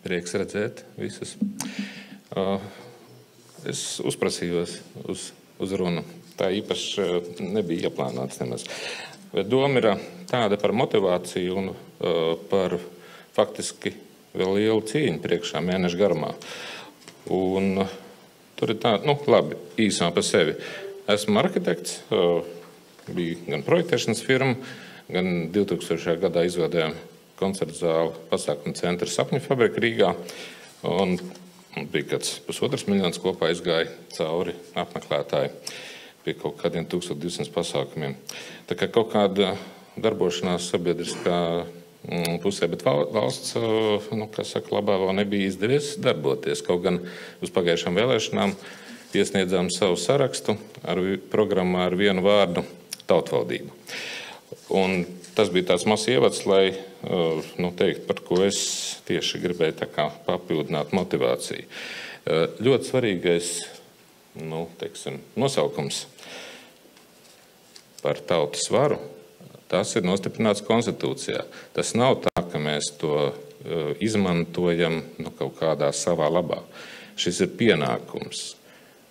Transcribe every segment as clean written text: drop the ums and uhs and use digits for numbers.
Prieks redzēt visus. Es uzprasījos uz runu. Tā īpaši nebija ieplānots nemaz. Bet doma ir tāda par motivāciju un par faktiski vēl lielu cīņu priekšā mēnešu garumā. Un tur ir tā, labi, īsumā par sevi. Esmu arhitekts, bija gan projektēšanas firma, gan 2000. gadā izveidojām koncertu zāli pasākumu centra Sapņu fabrika Rīgā. Un bija kāds 1,5 miljonus kopā izgāja cauri apmeklētāji pie kaut kādiem 1200 pasākumiem. Tā kā kaut kāda darbošanās sabiedriskā pusē, bet valsts, labā vēl nebija izdevies darboties. Kaut gan uz pagājušām vēlēšanām iesniedzām savu sarakstu ar programmā ar vienu vārdu - tautvaldību. Un tas bija tāds mazs ievads, lai teikt, par ko es tieši gribēju tā kā papildināt motivāciju. Ļoti svarīgais nosaukums par tautas varu, tas ir nostiprināts konstitūcijā. Tas nav tā, ka mēs to izmantojam kaut kādā savā labā. Šis ir pienākums.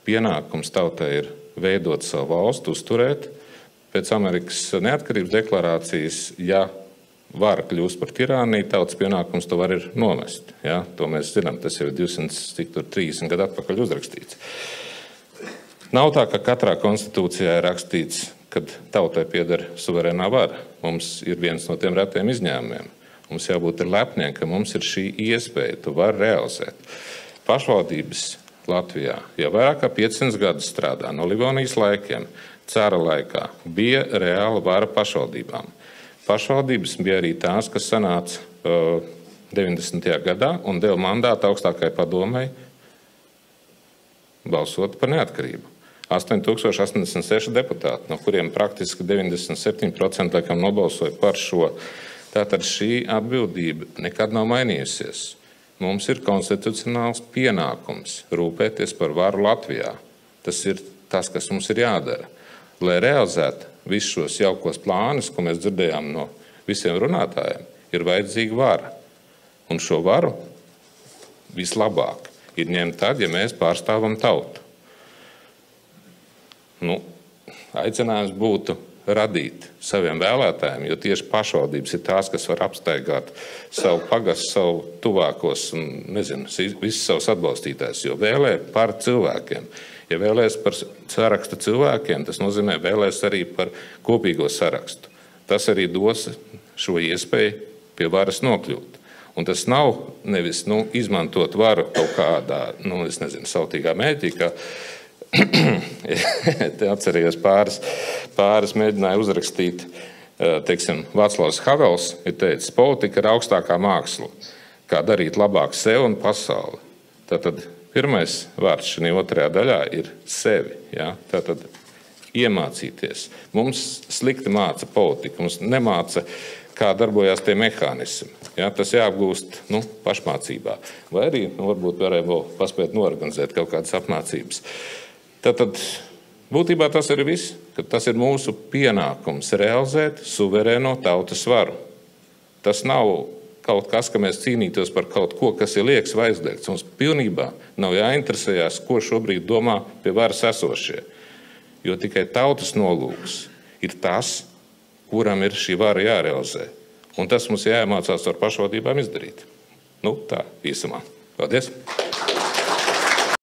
Pienākums tautai ir veidot savu valstu, uzturēt. Pēc Amerikas neatkarības deklarācijas, ja vara kļūst par tirāniju, tautas pienākums to var ir nomest. Ja? To mēs zinām, tas jau ir 230 gadu atpakaļ uzrakstīts. Nav tā, ka katrā konstitūcijā ir rakstīts, ka tautai pieder suverēnā vara. Mums ir viens no tiem retiem izņēmumiem. Mums jābūt lepniem, ka mums ir šī iespēja, to var realizēt. Pašvaldības Latvijā jau vairāk kā 500 gadus strādā no Livonijas laikiem. Cara laikā bija reāla vara pašvaldībām. Pašvaldības bija arī tās, kas sanāca 90. gadā un deva mandātu augstākajai padomei balsot par neatkarību. 8086 deputāti, no kuriem praktiski 97% laikam nobalsoja par šo. Tātad šī atbildība nekad nav mainījusies. Mums ir konstitucionāls pienākums rūpēties par varu Latvijā. Tas ir tas, kas mums ir jādara. Lai realizētu visus šos jaukos plānus, ko mēs dzirdējām no visiem runātājiem, ir vajadzīga vara. Un šo varu vislabāk ir ņemt tad, ja mēs pārstāvam tautu. Aicinājums būtu radīt saviem vēlētājiem, jo tieši pašvaldības ir tās, kas var apstaigāt savu pagastu, savu tuvākos un, visus savus atbalstītājus, jo vēlē par cilvēkiem. Ja vēlēs par sarakstu cilvēkiem, tas nozīmē vēlēs arī par kopīgo sarakstu. Tas arī dos šo iespēju pie varas nokļūt. Un tas nav nevis izmantot varu kaut kādā, sautīgā mērķī, kā te atcerījos pāris mēģināja uzrakstīt, Vaclavs Havels ir teicis, politika ir augstākā māksla, kā darīt labāk sev un pasauli. Tātad pirmais vārds šajā otrajā daļā ir sevi. Ja? Tātad iemācīties. Mums slikti māca politika, mums nemāca, kā darbojās tie mehānismi. Ja? Tas jāapgūst pašmācībā. Vai arī varbūt varēja vēl paspēt norganizēt kaut kādas apmācības. Tātad būtībā tas ir viss, ka tas ir mūsu pienākums realizēt suverēno tautas varu. Tas nav kaut kas, ka mēs cīnītos par kaut ko, kas ir liekas vai aizliegts. Mums pilnībā nav jāinteresējās, ko šobrīd domā pie varas esošie. Jo tikai tautas nolūks ir tas, kuram ir šī vara jārealizē. Un tas mums jāiemācās ar pašvaldībām izdarīt. Tā īsumā. Paldies!